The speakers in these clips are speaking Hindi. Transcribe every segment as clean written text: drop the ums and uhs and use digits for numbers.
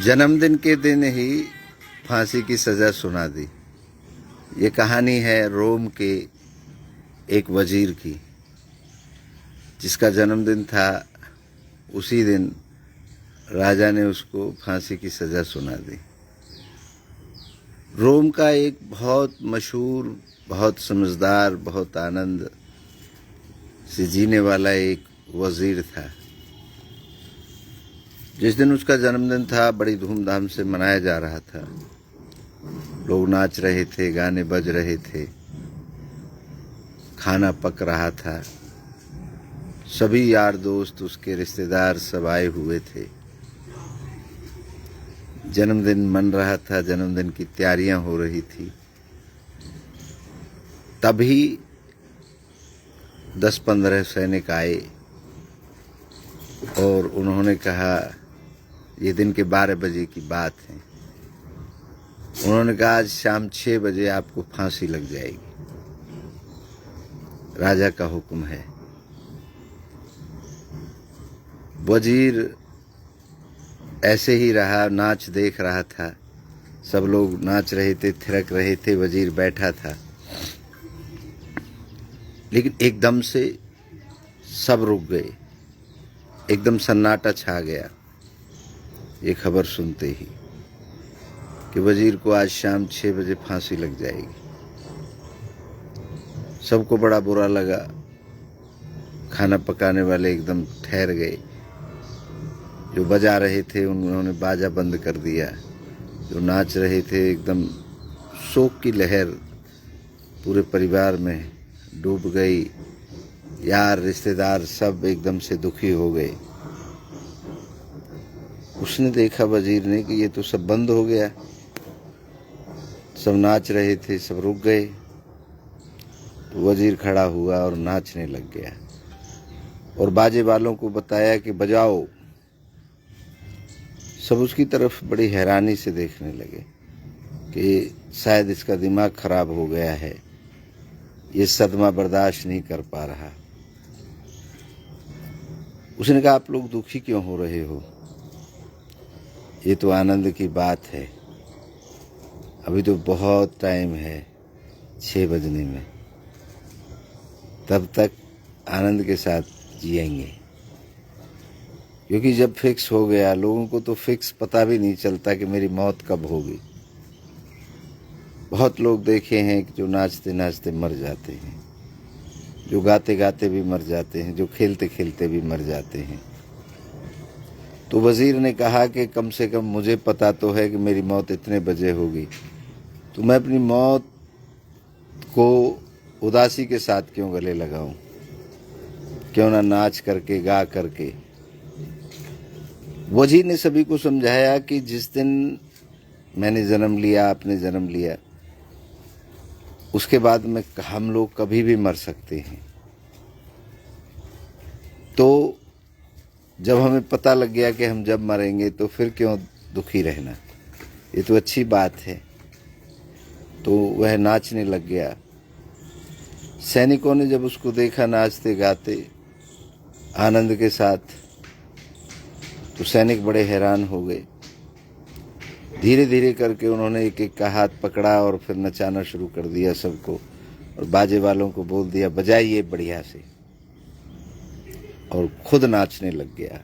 जन्मदिन के दिन ही फांसी की सजा सुना दी। ये कहानी है रोम के एक वजीर की, जिसका जन्मदिन था। उसी दिन राजा ने उसको फांसी की सजा सुना दी। रोम का एक बहुत मशहूर, बहुत समझदार, बहुत आनंद से जीने वाला एक वजीर था। जिस दिन उसका जन्मदिन था, बड़ी धूमधाम से मनाया जा रहा था। लोग नाच रहे थे, गाने बज रहे थे, खाना पक रहा था। सभी यार दोस्त, उसके रिश्तेदार सब आए हुए थे। जन्मदिन मन रहा था, जन्मदिन की तैयारियां हो रही थी। तभी 10-15 सैनिक आए और उन्होंने कहा, ये दिन के 12 बजे की बात है। उन्होंने कहा, आज शाम 6 बजे आपको फांसी लग जाएगी, राजा का हुक्म है। वजीर ऐसे ही रहा, नाच देख रहा था। सब लोग नाच रहे थे, थिरक रहे थे, वजीर बैठा था। लेकिन एकदम से सब रुक गए, एकदम सन्नाटा छा गया ये खबर सुनते ही कि वजीर को आज शाम 6 बजे फांसी लग जाएगी। सबको बड़ा बुरा लगा। खाना पकाने वाले एकदम ठहर गए। जो बजा रहे थे उन्होंने बाजा बंद कर दिया। जो नाच रहे थे, एकदम शोक की लहर पूरे परिवार में डूब गई। यार, रिश्तेदार सब एकदम से दुखी हो गए। उसने देखा, वजीर ने, कि ये तो सब बंद हो गया। सब नाच रहे थे, सब रुक गए। तो वजीर खड़ा हुआ और नाचने लग गया और बाजे वालों को बताया कि बजाओ। सब उसकी तरफ बड़ी हैरानी से देखने लगे कि शायद इसका दिमाग खराब हो गया है, ये सदमा बर्दाश्त नहीं कर पा रहा। उसने कहा, आप लोग दुखी क्यों हो रहे हो? ये तो आनंद की बात है। अभी तो बहुत टाइम है 6 बजने में, तब तक आनंद के साथ जिएंगे। क्योंकि जब फिक्स हो गया, लोगों को तो फिक्स पता भी नहीं चलता कि मेरी मौत कब होगी। बहुत लोग देखे हैं कि जो नाचते नाचते मर जाते हैं, जो गाते गाते भी मर जाते हैं, जो खेलते खेलते भी मर जाते हैं। तो वजीर ने कहा कि कम से कम मुझे पता तो है कि मेरी मौत इतने बजे होगी, तो मैं अपनी मौत को उदासी के साथ क्यों गले लगाऊं? क्यों ना नाच करके, गा करके। वजीर ने सभी को समझाया कि जिस दिन मैंने जन्म लिया, आपने जन्म लिया, उसके बाद में हम लोग कभी भी मर सकते हैं। तो जब हमें पता लग गया कि हम जब मरेंगे, तो फिर क्यों दुखी रहना? ये तो अच्छी बात है। तो वह नाचने लग गया। सैनिकों ने जब उसको देखा नाचते गाते आनंद के साथ, तो सैनिक बड़े हैरान हो गए। धीरे धीरे करके उन्होंने एक एक का हाथ पकड़ा और फिर नचाना शुरू कर दिया सबको, और बाजे वालों को बोल दिया, बजाइए बढ़िया से। और खुद नाचने लग गया,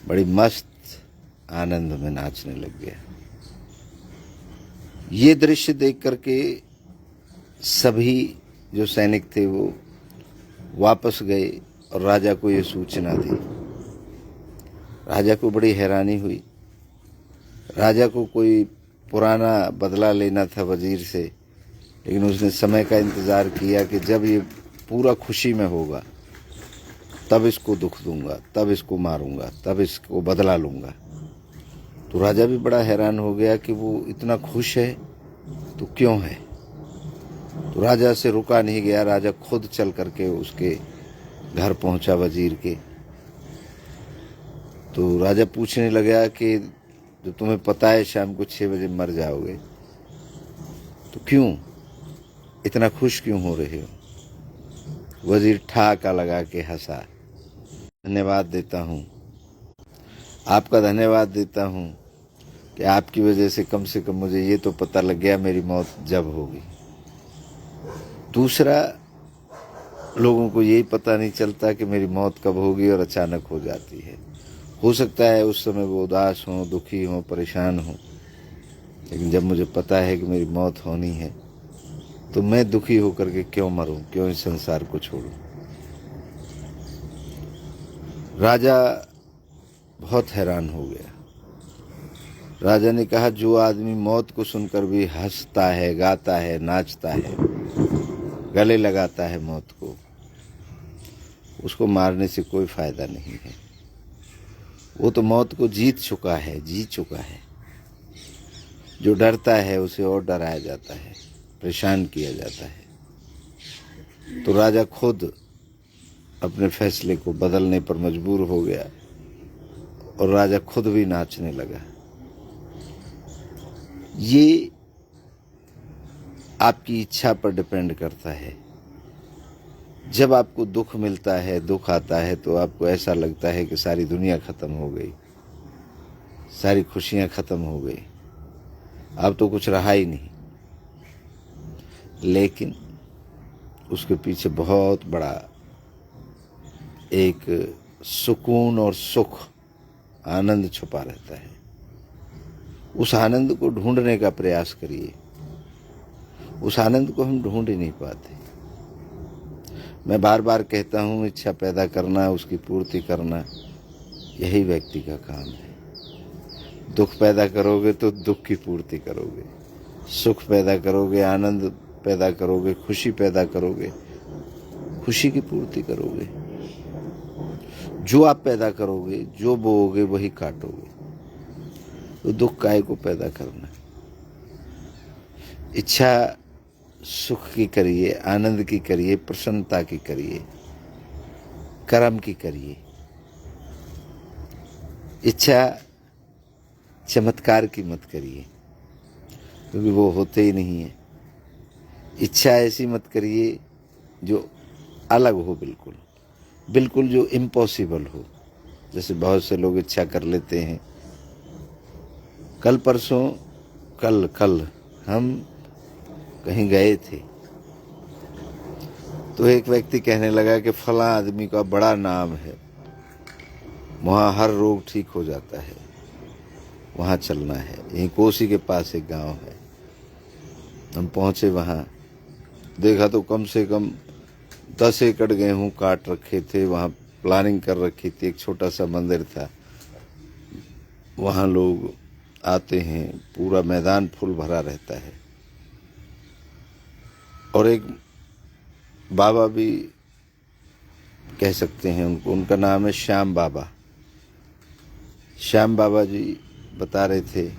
बड़ी मस्त आनंद में नाचने लग गया। ये दृश्य देख करके सभी जो सैनिक थे वो वापस गए और राजा को ये सूचना दी। राजा को बड़ी हैरानी हुई। राजा को कोई पुराना बदला लेना था वजीर से, लेकिन उसने समय का इंतज़ार किया कि जब ये पूरा खुशी में होगा तब इसको दुख दूंगा, तब इसको मारूंगा, तब इसको बदला लूंगा। तो राजा भी बड़ा हैरान हो गया कि वो इतना खुश है तो क्यों है। तो राजा से रुका नहीं गया। राजा खुद चल करके उसके घर पहुंचा, वजीर के। तो राजा पूछने लगा कि जो तुम्हें पता है शाम को 6 बजे मर जाओगे, तो क्यों इतना खुश क्यों हो रहे हो? वजीर ठाका लगा के हंसा। धन्यवाद देता हूँ, आपका धन्यवाद देता हूँ कि आपकी वजह से कम मुझे ये तो पता लग गया मेरी मौत जब होगी। दूसरा, लोगों को यही पता नहीं चलता कि मेरी मौत कब होगी और अचानक हो जाती है। हो सकता है उस समय वो उदास हों, दुखी हों, परेशान हों, लेकिन जब मुझे पता है कि मेरी मौत होनी है तो मैं दुखी होकर के क्यों मरूं, क्यों इस संसार को छोड़ूं। राजा बहुत हैरान हो गया। राजा ने कहा, जो आदमी मौत को सुनकर भी हंसता है, गाता है, नाचता है, गले लगाता है मौत को, उसको मारने से कोई फायदा नहीं है। वो तो मौत को जीत चुका है, जी चुका है। जो डरता है उसे और डराया जाता है, परेशान किया जाता है। तो राजा खुद अपने फैसले को बदलने पर मजबूर हो गया और राजा खुद भी नाचने लगा। ये आपकी इच्छा पर डिपेंड करता है। जब आपको दुख मिलता है, दुख आता है, तो आपको ऐसा लगता है कि सारी दुनिया खत्म हो गई, सारी खुशियां खत्म हो गई, अब तो कुछ रहा ही नहीं। लेकिन उसके पीछे बहुत बड़ा एक सुकून और सुख, आनंद छुपा रहता है। उस आनंद को ढूंढने का प्रयास करिए। उस आनंद को हम ढूंढ ही नहीं पाते। मैं बार बार कहता हूँ, इच्छा पैदा करना, उसकी पूर्ति करना, यही व्यक्ति का काम है। दुख पैदा करोगे तो दुख की पूर्ति करोगे, सुख पैदा करोगे, आनंद पैदा करोगे, खुशी पैदा करोगे, खुशी की पूर्ति करोगे। जो आप पैदा करोगे, जो बोओगे वही काटोगे। तो दुख काहे को पैदा करना। इच्छा सुख की करिए, आनंद की करिए, प्रसन्नता की करिए, कर्म की करिए। इच्छा चमत्कार की मत करिए, क्योंकि वो होते ही नहीं है। इच्छा ऐसी मत करिए जो अलग हो, बिल्कुल बिल्कुल जो इम्पॉसिबल हो। जैसे बहुत से लोग इच्छा कर लेते हैं, कल हम कहीं गए थे तो एक व्यक्ति कहने लगा कि फलां आदमी का बड़ा नाम है, वहाँ हर रोग ठीक हो जाता है, वहाँ चलना है। यहीं कोसी के पास एक गांव है। हम पहुँचे वहाँ, देखा तो कम से कम 10 एकड़ गेहूँ काट रखे थे, वहाँ प्लानिंग कर रखी थी। एक छोटा सा मंदिर था, वहाँ लोग आते हैं, पूरा मैदान फुल भरा रहता है। और एक बाबा भी कह सकते हैं उनको, उनका नाम है श्याम बाबा। श्याम बाबा जी बता रहे थे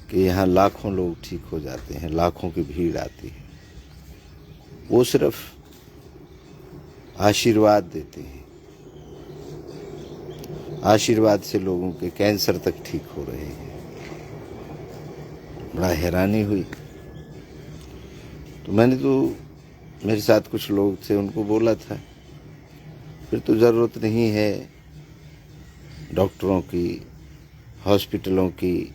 कि यहाँ लाखों लोग ठीक हो जाते हैं, लाखों की भीड़ आती है। वो सिर्फ आशीर्वाद देते हैं। आशीर्वाद से लोगों के कैंसर तक ठीक हो रहे हैं। बड़ा हैरानी हुई। तो मैंने तो, मेरे साथ कुछ लोग थे, उनको बोला था, फिर तो ज़रूरत नहीं है डॉक्टरों की, हॉस्पिटलों की।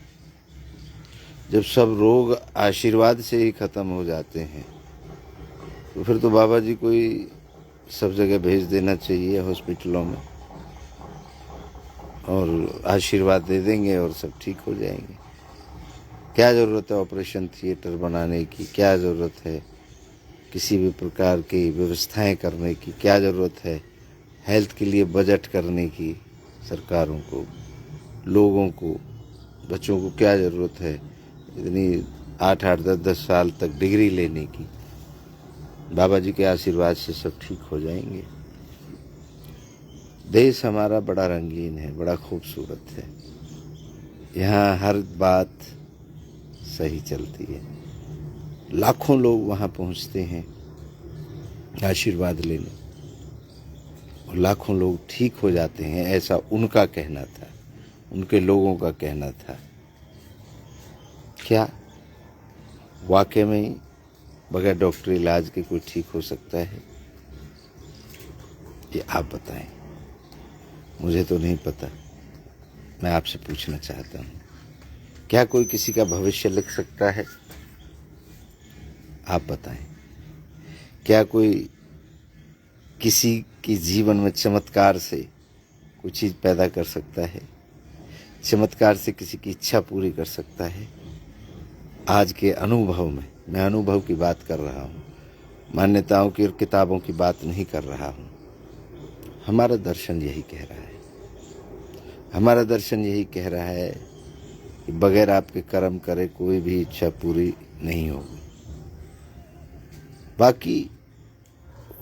जब सब रोग आशीर्वाद से ही ख़त्म हो जाते हैं तो फिर तो बाबा जी को ही सब जगह भेज देना चाहिए हॉस्पिटलों में, और आशीर्वाद दे देंगे और सब ठीक हो जाएंगे। क्या ज़रूरत है ऑपरेशन थिएटर बनाने की, क्या ज़रूरत है किसी भी प्रकार की व्यवस्थाएं करने की, क्या ज़रूरत है हेल्थ के लिए बजट करने की। सरकारों को, लोगों को, बच्चों को क्या ज़रूरत है इतनी 8-8, 10-10 साल तक डिग्री लेने की। बाबा जी के आशीर्वाद से सब ठीक हो जाएंगे। देश हमारा बड़ा रंगीन है, बड़ा खूबसूरत है। यहाँ हर बात सही चलती है। लाखों लोग वहाँ पहुँचते हैं आशीर्वाद लेने, और लाखों लोग ठीक हो जाते हैं, ऐसा उनका कहना था, उनके लोगों का कहना था। क्या वाकई में बगैर डॉक्टरी इलाज के कोई ठीक हो सकता है? ये आप बताएं, मुझे तो नहीं पता। मैं आपसे पूछना चाहता हूँ। क्या कोई किसी का भविष्य लिख सकता है? आप बताएं। क्या कोई किसी के जीवन में चमत्कार से कोई चीज़ पैदा कर सकता है? चमत्कार से किसी की इच्छा पूरी कर सकता है? आज के अनुभव में, मैं अनुभव की बात कर रहा हूँ, मान्यताओं की और किताबों की बात नहीं कर रहा हूँ। हमारा दर्शन यही कह रहा है, हमारा दर्शन यही कह रहा है कि बगैर आपके कर्म करे कोई भी इच्छा पूरी नहीं होगी। बाकी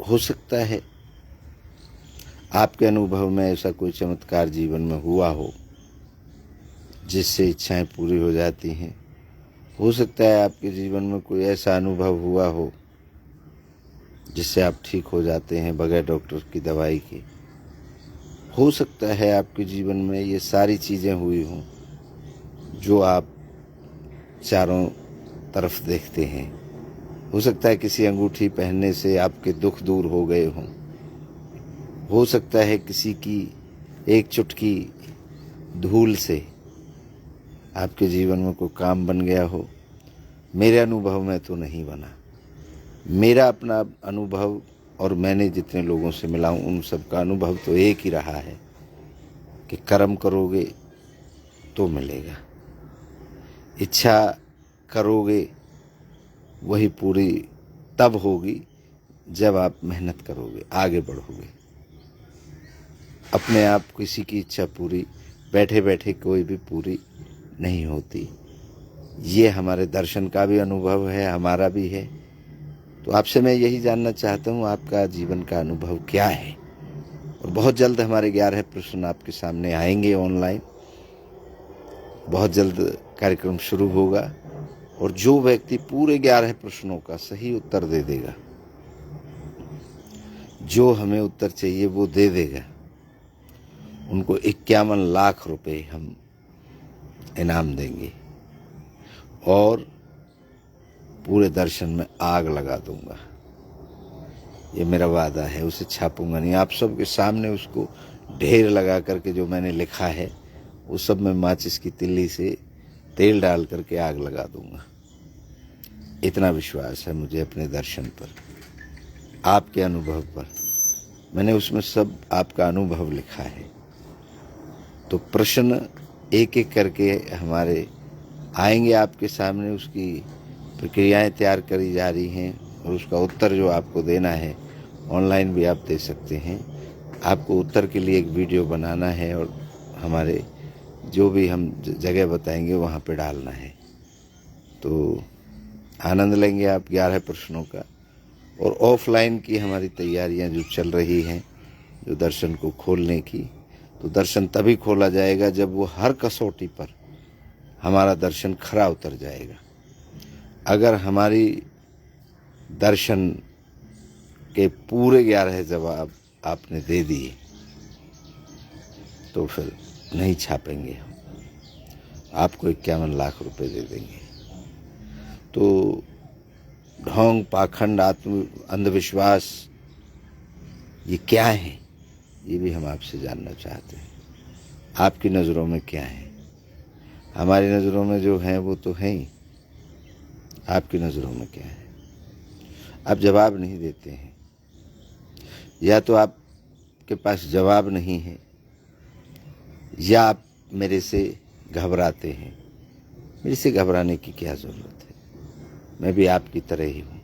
हो सकता है आपके अनुभव में ऐसा कोई चमत्कार जीवन में हुआ हो जिससे इच्छाएं पूरी हो जाती हैं। हो सकता है आपके जीवन में कोई ऐसा अनुभव हुआ हो जिससे आप ठीक हो जाते हैं बगैर डॉक्टर की दवाई के। हो सकता है आपके जीवन में ये सारी चीज़ें हुई हों जो आप चारों तरफ देखते हैं। हो सकता है किसी अंगूठी पहनने से आपके दुख दूर हो गए हों। हो सकता है किसी की एक चुटकी धूल से आपके जीवन में कोई काम बन गया हो। मेरे अनुभव में तो नहीं बना। मेरा अपना अनुभव और मैंने जितने लोगों से मिला हूँ उन सब का अनुभव तो एक ही रहा है कि कर्म करोगे तो मिलेगा, इच्छा करोगे वही पूरी तब होगी जब आप मेहनत करोगे, आगे बढ़ोगे। अपने आप किसी की इच्छा पूरी बैठे बैठे कोई भी पूरी नहीं होती। ये हमारे दर्शन का भी अनुभव है, हमारा भी है। तो आपसे मैं यही जानना चाहता हूँ आपका जीवन का अनुभव क्या है। और बहुत जल्द हमारे 11 प्रश्न आपके सामने आएंगे ऑनलाइन। बहुत जल्द कार्यक्रम शुरू होगा और जो व्यक्ति पूरे 11 प्रश्नों का सही उत्तर दे देगा, जो हमें उत्तर चाहिए वो दे देगा, उनको 51 लाख रुपए हम इनाम देंगे और पूरे दर्शन में आग लगा दूंगा। ये मेरा वादा है, उसे छापूंगा नहीं। आप सबके सामने उसको ढेर लगा करके जो मैंने लिखा है वो सब मैं माचिस की तिल्ली से तेल डाल करके आग लगा दूंगा। इतना विश्वास है मुझे अपने दर्शन पर, आपके अनुभव पर। मैंने उसमें सब आपका अनुभव लिखा है। तो प्रश्न एक एक करके हमारे आएंगे आपके सामने, उसकी प्रक्रियाएं तैयार करी जा रही हैं और उसका उत्तर जो आपको देना है ऑनलाइन भी आप दे सकते हैं। आपको उत्तर के लिए एक वीडियो बनाना है और हमारे जो भी हम जगह बताएंगे वहाँ पे डालना है। तो आनंद लेंगे आप 11 प्रश्नों का। और ऑफलाइन की हमारी तैयारियां जो चल रही हैं, जो दर्शन को खोलने की, तो दर्शन तभी खोला जाएगा जब वो हर कसौटी पर हमारा दर्शन खरा उतर जाएगा। अगर हमारी दर्शन के पूरे 11 जवाब आपने दे दिए तो फिर नहीं छापेंगे हम, आपको 51 लाख रुपए दे देंगे। तो ढोंग, पाखंड, अंधविश्वास ये क्या है, ये भी हम आपसे जानना चाहते हैं। आपकी नज़रों में क्या है? हमारी नज़रों में जो है वो तो है ही, आपकी नज़रों में क्या है? आप जवाब नहीं देते हैं, या तो आपके पास जवाब नहीं है या आप मेरे से घबराते हैं। मेरे से घबराने की क्या ज़रूरत है? मैं भी आपकी तरह ही हूँ।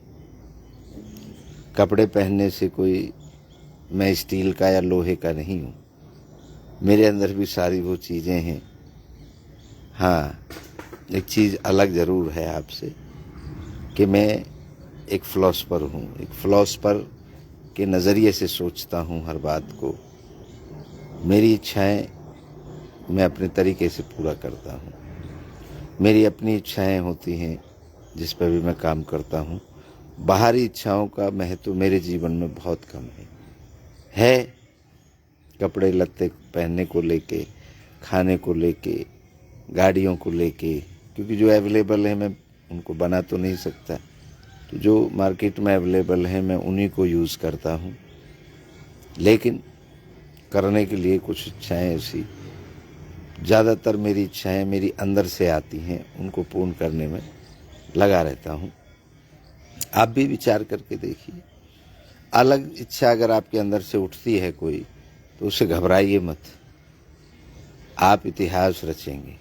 कपड़े पहनने से कोई मैं स्टील का या लोहे का नहीं हूँ। मेरे अंदर भी सारी वो चीज़ें हैं। हाँ, एक चीज़ अलग ज़रूर है आपसे कि मैं एक फिलॉसफर हूँ, एक फिलॉसफर के नज़रिए से सोचता हूँ हर बात को। मेरी इच्छाएं मैं अपने तरीके से पूरा करता हूँ। मेरी अपनी इच्छाएं होती हैं जिस पर भी मैं काम करता हूँ। बाहरी इच्छाओं का महत्व मेरे जीवन में बहुत कम है। कपड़े लत्ते पहनने को लेके, खाने को लेके, गाड़ियों को लेके, क्योंकि जो अवेलेबल है मैं उनको बना तो नहीं सकता। तो जो मार्केट में अवेलेबल है मैं उन्हीं को यूज़ करता हूँ। लेकिन करने के लिए कुछ इच्छाएं ऐसी ज़्यादातर मेरी इच्छाएं मेरी अंदर से आती हैं, उनको पूर्ण करने में लगा रहता हूँ। आप भी विचार करके देखिए, अलग इच्छा अगर आपके अंदर से उठती है कोई, तो उससे घबराइए मत। आप इतिहास रचेंगे,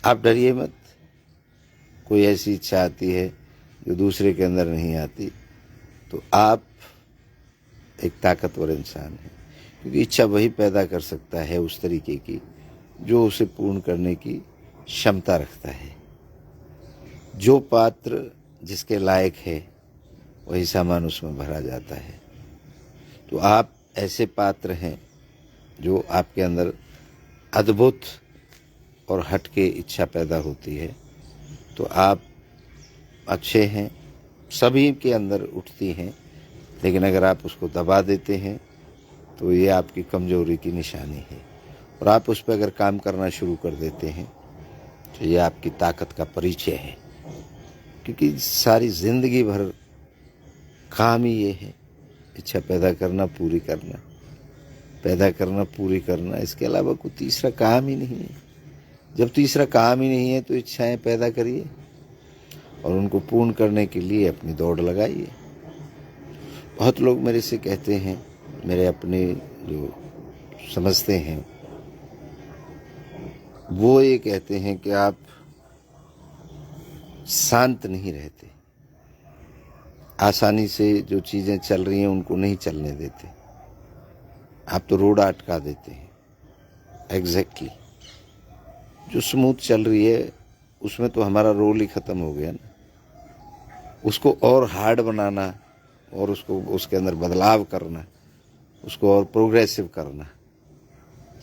आप डरिए मत। कोई ऐसी इच्छा आती है जो दूसरे के अंदर नहीं आती, तो आप एक ताकतवर इंसान हैं, क्योंकि इच्छा वही पैदा कर सकता है उस तरीके की जो उसे पूर्ण करने की क्षमता रखता है। जो पात्र जिसके लायक है वही सामान उसमें भरा जाता है। तो आप ऐसे पात्र हैं जो आपके अंदर अद्भुत और हटके इच्छा पैदा होती है, तो आप अच्छे हैं, सभी के अंदर उठती हैं, लेकिन अगर आप उसको दबा देते हैं तो ये आपकी कमजोरी की निशानी है। और आप उस पर अगर काम करना शुरू कर देते हैं तो ये आपकी ताकत का परिचय है, क्योंकि सारी ज़िंदगी भर काम ही ये है, इच्छा पैदा करना, पूरी करना, पैदा करना, पूरी करना। इसके अलावा कोई तीसरा काम ही नहीं है। जब तीसरा काम ही नहीं है तो इच्छाएं पैदा करिए और उनको पूर्ण करने के लिए अपनी दौड़ लगाइए। बहुत लोग मेरे से कहते हैं, मेरे अपने जो समझते हैं, वो ये कहते हैं कि आप शांत नहीं रहते, आसानी से जो चीज़ें चल रही हैं उनको नहीं चलने देते, आप तो रोड अटका देते हैं। एग्जैक्टली, जो स्मूथ चल रही है उसमें तो हमारा रोल ही ख़त्म हो गया ना। उसको और हार्ड बनाना और उसको उसके अंदर बदलाव करना, उसको और प्रोग्रेसिव करना,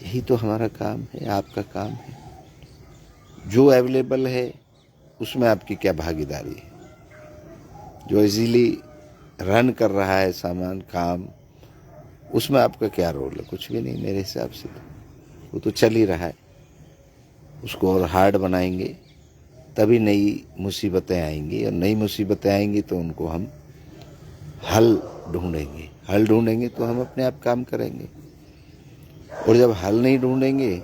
यही तो हमारा काम है, आपका काम है। जो अवेलेबल है उसमें आपकी क्या भागीदारी है? जो इजीली रन कर रहा है सामान, काम, उसमें आपका क्या रोल है? कुछ भी नहीं मेरे हिसाब से। तो वो तो चल ही रहा है, उसको और हार्ड बनाएंगे तभी नई मुसीबतें आएंगी, और नई मुसीबतें आएंगी तो उनको हम हल ढूंढेंगे। हल ढूंढेंगे तो हम अपने आप काम करेंगे, और जब हल नहीं ढूंढेंगे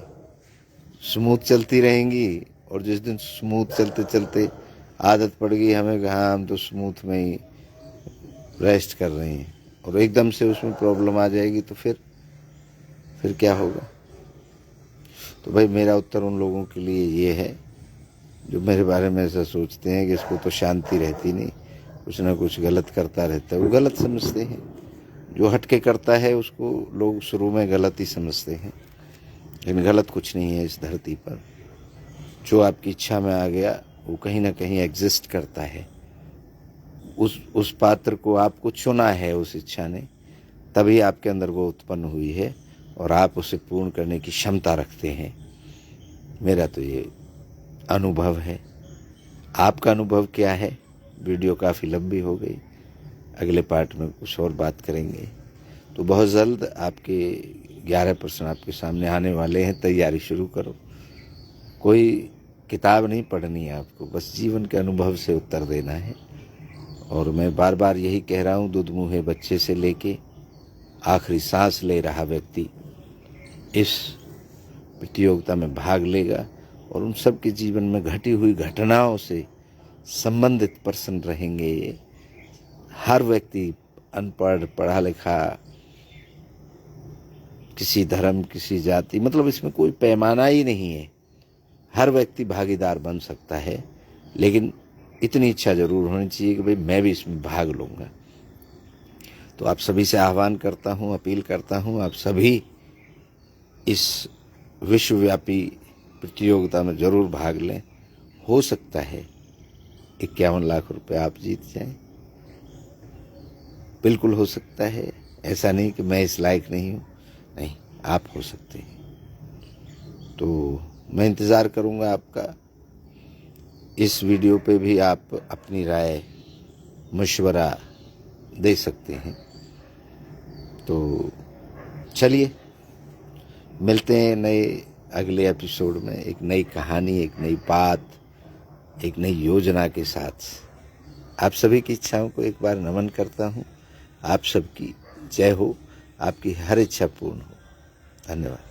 स्मूथ चलती रहेंगी। और जिस दिन स्मूथ चलते चलते आदत पड़ गई हमें, हाँ हम तो स्मूथ में ही रेस्ट कर रहे हैं, और एकदम से उसमें प्रॉब्लम आ जाएगी, तो फिर क्या होगा? तो भाई मेरा उत्तर उन लोगों के लिए ये है जो मेरे बारे में ऐसा सोचते हैं कि इसको तो शांति रहती नहीं, कुछ ना कुछ गलत करता रहता है। वो गलत समझते हैं। जो हटके करता है उसको लोग शुरू में गलत ही समझते हैं, लेकिन गलत कुछ नहीं है इस धरती पर। जो आपकी इच्छा में आ गया वो कहीं ना कहीं एग्जिस्ट करता है। उस पात्र को आपको चुना है उस इच्छा ने, तभी आपके अंदर वो उत्पन्न हुई है, और आप उसे पूर्ण करने की क्षमता रखते हैं। मेरा तो ये अनुभव है। आपका अनुभव क्या है? वीडियो काफ़ी लंबी हो गई, अगले पार्ट में कुछ और बात करेंगे। तो बहुत जल्द आपके 11 प्रश्न आपके सामने आने वाले हैं, तैयारी शुरू करो। कोई किताब नहीं पढ़नी है आपको, बस जीवन के अनुभव से उत्तर देना है। और मैं बार बार यही कह रहा हूँ, दूध मुँहे बच्चे से लेके आखिरी सांस ले रहा व्यक्ति इस प्रतियोगिता में भाग लेगा, और उन सब के जीवन में घटी हुई घटनाओं से संबंधित पर्सन रहेंगे। हर व्यक्ति, अनपढ़, पढ़ा लिखा, किसी धर्म, किसी जाति, मतलब इसमें कोई पैमाना ही नहीं है। हर व्यक्ति भागीदार बन सकता है, लेकिन इतनी इच्छा जरूर होनी चाहिए कि भाई मैं भी इसमें भाग लूँगा। तो आप सभी से आह्वान करता हूँ, अपील करता हूँ, आप सभी इस विश्वव्यापी प्रतियोगिता में ज़रूर भाग लें। हो सकता है 51 लाख रुपए आप जीत जाएं, बिल्कुल हो सकता है। ऐसा नहीं कि मैं इस लायक नहीं हूँ, नहीं, आप हो सकते हैं। तो मैं इंतज़ार करूँगा आपका। इस वीडियो पे भी आप अपनी राय, मशवरा दे सकते हैं। तो चलिए मिलते हैं नए अगले एपिसोड में, एक नई कहानी, एक नई बात, एक नई योजना के साथ। आप सभी की इच्छाओं को एक बार नमन करता हूँ। आप सबकी जय हो, आपकी हर इच्छा पूर्ण हो। धन्यवाद।